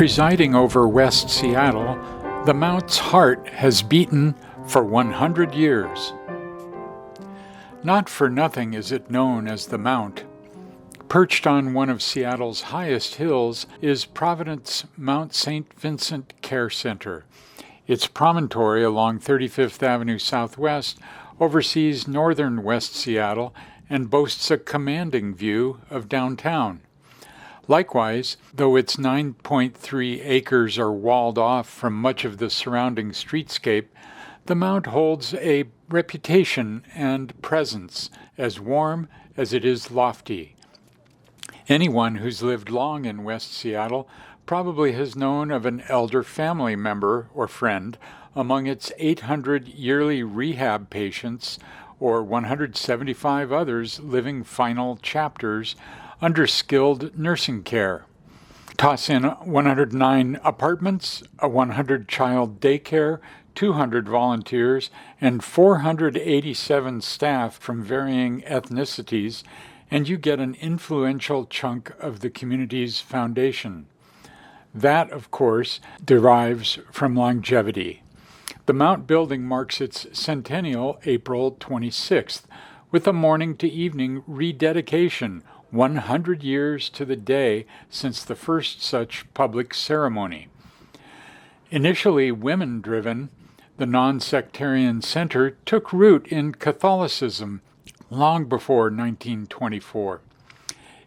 Presiding over West Seattle, the Mount's heart has beaten for 100 years. Not for nothing is it known as the Mount. Perched on one of Seattle's highest hills is Providence Mount St. Vincent Care Center. Its promontory along 35th Avenue Southwest oversees northern West Seattle and boasts a commanding view of downtown. Likewise, though its 9.3 acres are walled off from much of the surrounding streetscape, the Mount holds a reputation and presence as warm as it is lofty. Anyone who's lived long in West Seattle probably has known of an elder family member or friend among its 800 yearly rehab patients or 175 others living final chapters under skilled nursing care. Toss in 109 apartments, a 100-child daycare, 200 volunteers, and 487 staff from varying ethnicities, and you get an influential chunk of the community's foundation. That, of course, derives from longevity. The Mount building marks its centennial April 26th, with a morning to evening rededication, 100 years to the day since the first such public ceremony. Initially women-driven, the non-sectarian center took root in Catholicism long before 1924.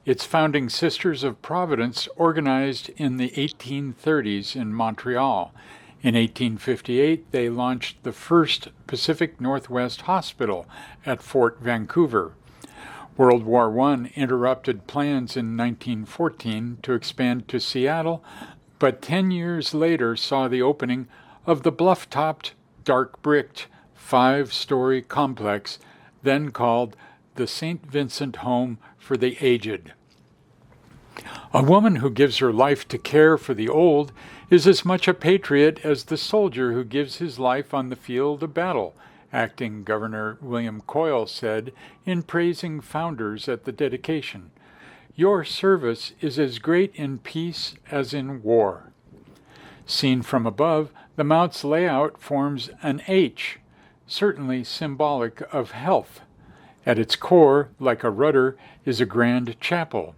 Its founding Sisters of Providence organized in the 1830s in Montreal. In 1858, they launched the first Pacific Northwest Hospital at Fort Vancouver. World War I interrupted plans in 1914 to expand to Seattle, but 10 years later saw the opening of the bluff-topped, dark-bricked, 5-story complex, then called the St. Vincent Home for the Aged. A woman who gives her life to care for the old is as much a patriot as the soldier who gives his life on the field of battle, Acting Governor William Coyle said in praising founders at the dedication. Your service is as great in peace as in war. Seen from above, the Mount's layout forms an H, certainly symbolic of health. At its core, like a rudder, is a grand chapel.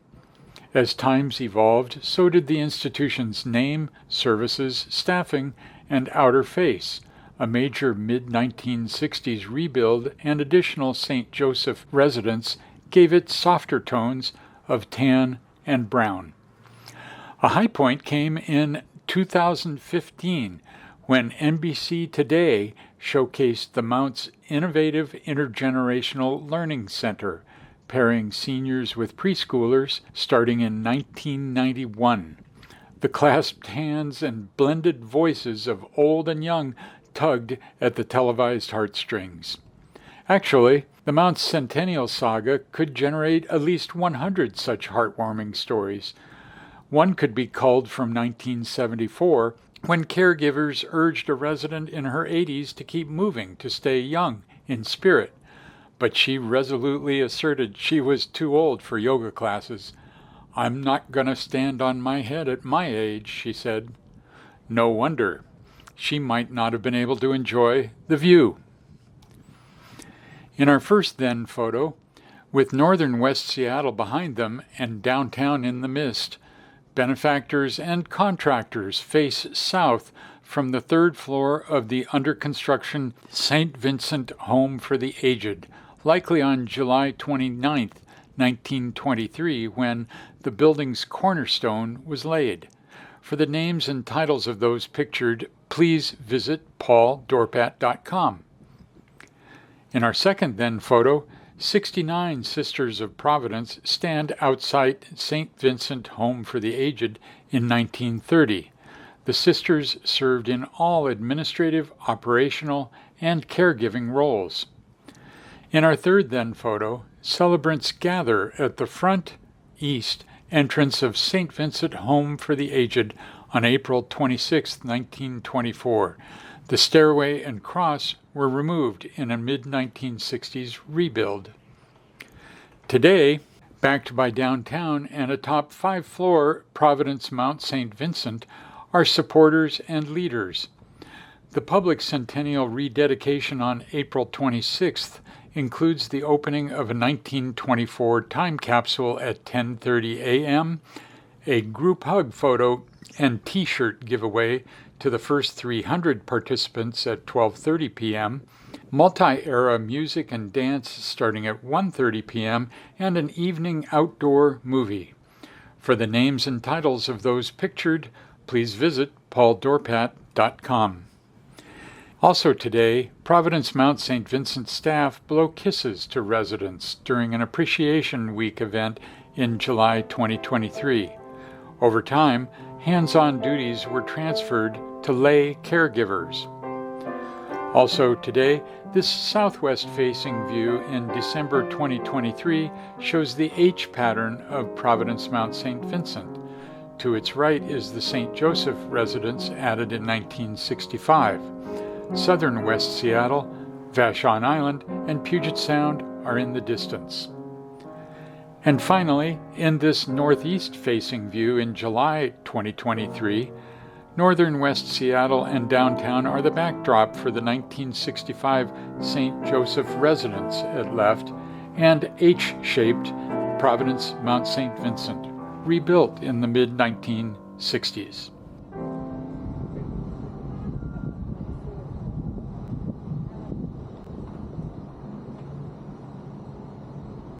As times evolved, so did the institution's name, services, staffing, and outer face. A major mid-1960s rebuild and additional St. Joseph residence gave it softer tones of tan and brown. A high point came in 2015 when NBC Today showcased the Mount's innovative intergenerational learning center, pairing seniors with preschoolers starting in 1991. The clasped hands and blended voices of old and young tugged at the televised heartstrings. Actually, the Mount's centennial saga could generate at least 100 such heartwarming stories. One could be culled from 1974, when caregivers urged a resident in her 80s to keep moving to stay young in spirit, but she resolutely asserted she was too old for yoga classes. "I'm not going to stand on my head at my age," she said. No wonder. She might not have been able to enjoy the view. In our first then photo, with northern West Seattle behind them and downtown in the mist, benefactors and contractors face south from the third floor of the under-construction St. Vincent Home for the Aged, likely on July 29, 1923, when the building's cornerstone was laid. For the names and titles of those pictured, please visit pauldorpat.com. In our second then photo, 69 Sisters of Providence stand outside St. Vincent Home for the Aged in 1930. The sisters served in all administrative, operational, and caregiving roles. In our third then photo, celebrants gather at the front, east, entrance of St. Vincent Home for the Aged on April 26, 1924. The stairway and cross were removed in a mid-1960s rebuild. Today, Backed by downtown and atop 5th-floor Providence Mount St. Vincent are supporters and leaders. The public centennial rededication on April 26th includes the opening of a 1924 time capsule at 10:30 a.m., a group hug photo and T-shirt giveaway to the first 300 participants at 12:30 p.m., multi-era music and dance starting at 1:30 p.m., and an evening outdoor movie. For the names and titles of those pictured, please visit pauldorpat.com. Also today, Providence Mount St. Vincent staff blow kisses to residents during an Appreciation Week event in July 2023. Over time, hands-on duties were transferred to lay caregivers. Also today, this southwest-facing view in December 2023 shows the H pattern of Providence Mount St. Vincent. To its right is the St. Joseph residence added in 1965. Southern West Seattle, Vashon Island, and Puget Sound are in the distance. And finally, in this northeast-facing view in July 2023, northern West Seattle and downtown are the backdrop for the 1965 St. Joseph residence at left and H-shaped Providence Mount St. Vincent, rebuilt in the mid-1960s.